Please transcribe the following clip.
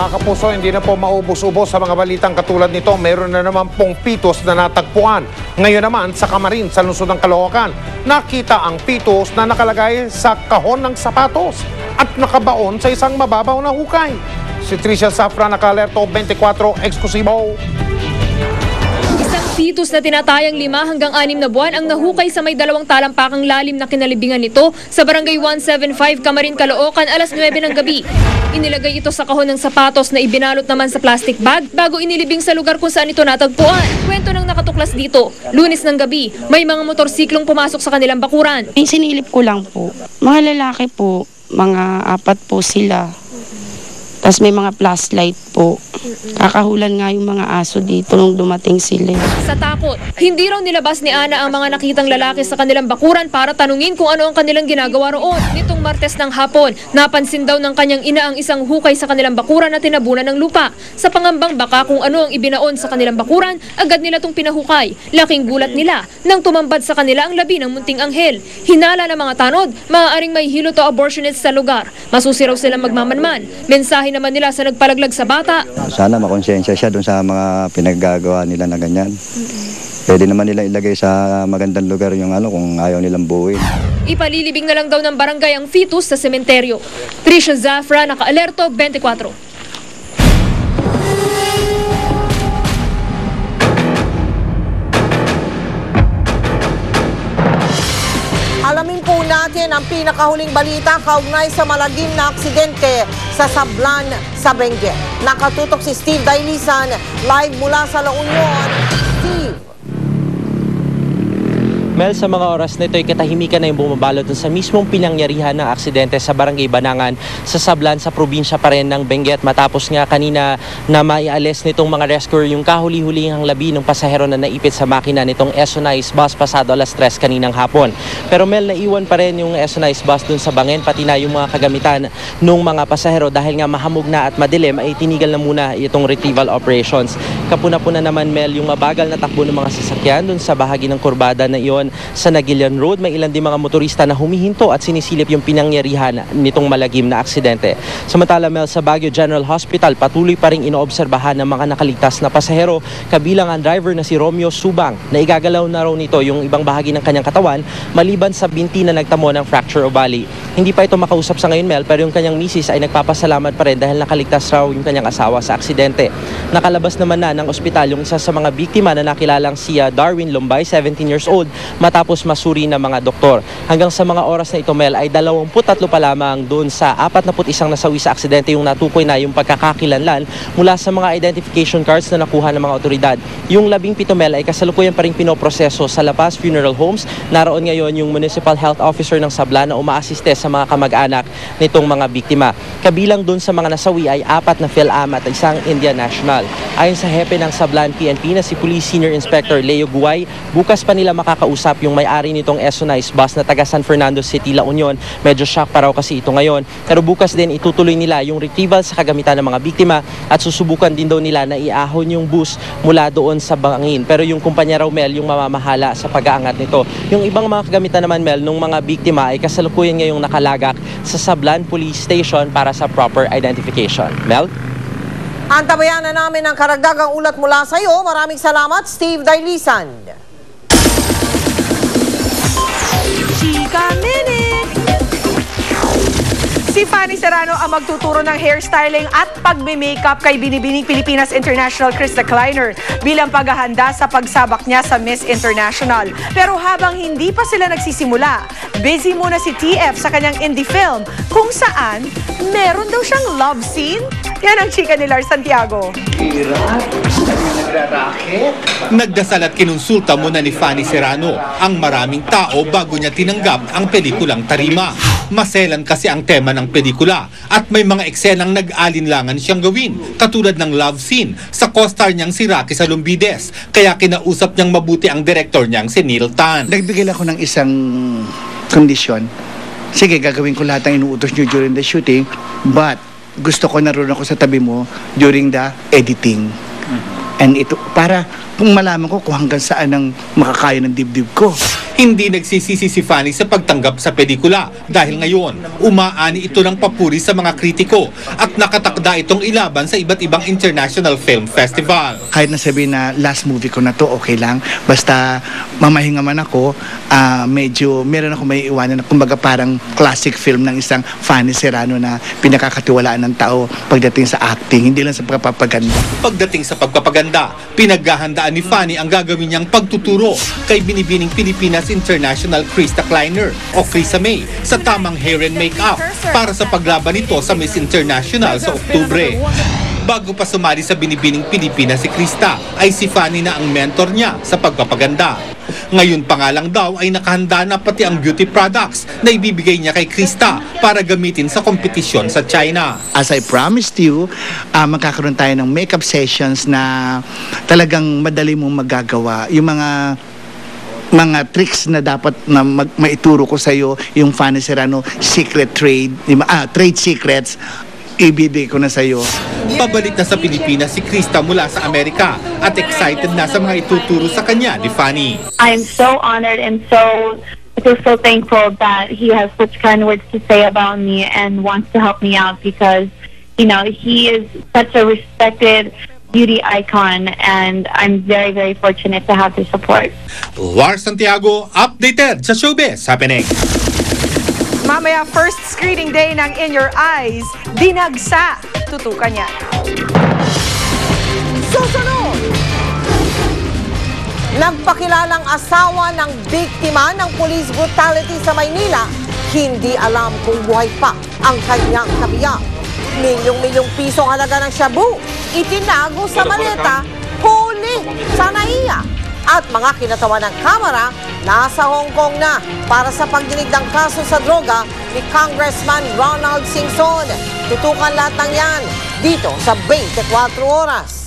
Mga kapuso, hindi na po maubos-ubos sa mga balitang katulad nito. Meron na naman pong pitos na natagpuan. Ngayon naman sa Kamarin, sa lungsod ng Caloocan, nakita ang pitos na nakalagay sa kahon ng sapatos at nakabaon sa isang mababaw na hukay. Si Tricia Safra, naka-alerto 24 eksklusibo. Pitos na tinatayang 5 hanggang 6 na buwan ang nahukay sa may 2 talampakang lalim na kinalibingan nito sa Barangay 175, Kamarin, Caloocan, alas 9 ng gabi. Inilagay ito sa kahon ng sapatos na ibinalot naman sa plastic bag bago inilibing sa lugar kung saan ito natagpuan. Kwento ng nakatuklas dito, Lunes ng gabi, may mga motorsiklong pumasok sa kanilang bakuran. Sinilip ko lang po. Mga lalaki po, mga 4 po sila. Tapos may mga flashlight po. Kakahulan nga yung mga aso dito nung dumating sila. Sa takot, hindi raw nilabas ni Ana ang mga nakitang lalaki sa kanilang bakuran para tanungin kung ano ang kanilang ginagawa roon. Nitong Martes ng hapon, napansin daw ng kanyang ina ang isang hukay sa kanilang bakuran na tinabunan ng lupa. Sa pangambang baka kung ano ang ibinaon sa kanilang bakuran, agad nila itong pinahukay. Laking gulat nila nang tumambad sa kanila ang labi ng munting anghel. Hinala ng mga tanod, maaaring may hilot o abortionist sa lugar. Masusi raw silang magmamanman. Mensahe naman nila sa nagpalaglag sa bata. Sana makonsensya siya doon sa mga pinaggagawa nila na ganyan. Pwede naman nila ilagay sa magandang lugar yung kung ayaw nilang buuin. Ipalilibing na lang daw ng barangay ang fetus sa sementeryo. Tricia Zafra, naka-alerto 24. Alamin po natin ang pinakahuling balita kaugnay sa malagim na aksidente sa Sablan sa Benguet. Nakatutok si Steve Dailisan, live mula sa La Union. Steve. Mel, sa mga oras na ito ay katahimikan na yung bumabalot sa mismong pinangyarihan ng aksidente sa Barangay Banangan sa Sablan sa probinsya pa rin ng Benguet matapos nga kanina na maialis nitong mga rescuer yung kahuli-hulihang labi ng pasahero na naipit sa makina nitong SONICE bus pasado alas 3 kaninang hapon. Pero Mel, naiwan pa rin yung SONICE bus dun sa bangin pati na yung mga kagamitan ng mga pasahero dahil nga mahamog na at madilim ay tinigal na muna itong retrieval operations. Kapuna-puna naman Mel yung mabagal na takbo ng mga sasakyan dun sa bahagi ng kurbada na iyon sa Nagilian Road. May ilan din mga motorista na humihinto at sinisilip yung pinangyarihan nitong malagim na aksidente. Samantala Mel, sa Baguio General Hospital patuloy pa rin inoobserbahan ng mga nakaligtas na pasahero kabilang ang driver na si Romeo Subang na igagalaw na raw nito yung ibang bahagi ng kanyang katawan maliban sa binti na nagtamo ng fracture o bali. Hindi pa ito makausap sa ngayon Mel pero yung kanyang misis ay nagpapasalamat pa rin dahil nakaligtas raw yung kanyang asawa sa aksidente. Nakalabas naman na ng ospital yung isa sa mga biktima na nakilalang si Darwin Lombay, 17 years old, matapos masuri ng mga doktor. Hanggang sa mga oras na ito Mel ay 23 pa lamang doon sa 41 nasawi sa aksidente yung natukoy na yung pagkakakilanlan mula sa mga identification cards na nakuha ng mga otoridad. Yung 17 Mel ay kasalukuyan pa rin pinoproseso sa La Paz Funeral Homes. Naroon ngayon yung Municipal Health Officer ng Sablan na umaasiste sa mga kamag-anak nitong mga biktima. Kabilang doon sa mga nasawi ay 4 na PhilAm at isang Indian National. Ayon sa hepe ng Sablan PNP na si Police Senior Inspector Leo Guay, bukas pa nila makakausap yung may-ari nitong SONICE bus na taga San Fernando City, La Union. Medyo shock pa raw kasi ito ngayon. Pero bukas din itutuloy nila yung retrieval sa kagamitan ng mga biktima at susubukan din daw nila na iahon yung bus mula doon sa bangin. Pero yung kumpanya raw Mel yung mamamahala sa pag-aangat nito. Yung ibang mga kagamitan naman Mel nung mga biktima ay kasalukuyan ngayong nakalagak sa Sablan Police Station para sa proper identification. Mel? Antabayan na namin ang karagdagang ulat mula sa iyo. Maraming salamat, Steve Dailisan. Chika Minute! Si Fanny Serrano ang magtuturo ng hairstyling at pagme-makeup kay Binibining Pilipinas International Krista Kleiner bilang paghahanda sa pagsabak niya sa Miss International. Pero habang hindi pa sila nagsisimula, busy muna si TF sa kanyang indie film kung saan meron daw siyang love scene. Yan ang chika ni Lars Santiago. Nagdasal at kinonsulta muna ni Fanny Serrano ang maraming tao bago niya tinanggap ang pelikulang Tarima. Maselan kasi ang tema ng pelikula at may mga eksenang nag-alinlangan siyang gawin, katulad ng love scene sa co-star niyang si Rocky Salumbides. Kaya kinausap niyang mabuti ang director niyang si Neil Tan. Nagbigay ako ng isang kondisyon. Sige, gagawin ko lahat ng inuutos niyo during the shooting, but gusto ko naroon ako sa tabi mo during the editing. And ito, para kung malaman ko kung hanggang saan ang makakaya ng dibdib ko. Hindi nagsisisi si Fanny sa pagtanggap sa pelikula dahil ngayon umaani ito ng papuri sa mga kritiko at nakatakda itong ilaban sa iba't ibang international film festival. Kahit nasabihin na last movie ko na to, okay lang. Basta mamahinga man ako, medyo meron ako may iwanan na kumbaga parang classic film ng isang Fanny Serrano na pinakakatiwalaan ng tao pagdating sa acting, hindi lang sa pagpapaganda. Pagdating sa pagpapaganda, pinaghahandaan ni Fanny ang gagawin niyang pagtuturo kay binibining Pilipinas International Krista Kleiner o Krisa May sa tamang hair and makeup para sa paglaban nito sa Miss International sa Oktubre. Bago pa sumali sa binibining Pilipinas si Krista, ay si Fanny na ang mentor niya sa pagpapaganda. Ngayon pa nga lang daw ay nakahanda na pati ang beauty products na ibibigay niya kay Krista para gamitin sa kompetisyon sa China. As I promised you, magkakaroon tayo ng makeup sessions na talagang madali mong magagawa. Yung mga tricks na dapat na maituro ko sa iyo, yung Fanny Serrano secret trade secrets, ibibigay ko na sa iyo. Pabalik na sa Pilipinas si Krista mula sa Amerika at excited na sa mga ituturo sa kanya ni Fanny. I am so honored and so thankful that he has such kind words to say about me and wants to help me out because, you know, he is such a respected beauty icon and I'm very, very fortunate to have his support. Lars Santiago, updated sa Showbiz Happening. Mamaya first screening day ng In Your Eyes, dinagsa. Tutukan yan. Susunod! Nagpakilalang asawa ng biktima ng police brutality sa Maynila, hindi alam kung buhay pa ang kanyang kabiyak. Milyong-milyong pisong halaga ng shabu, itinago sa maleta, huli sa NAIA. At mga kinatawa ng kamera, nasa Hong Kong na para sa pagdinig ng kaso sa droga ni Congressman Ronald Singson. Tutukan lahat ng yan dito sa 24 Oras.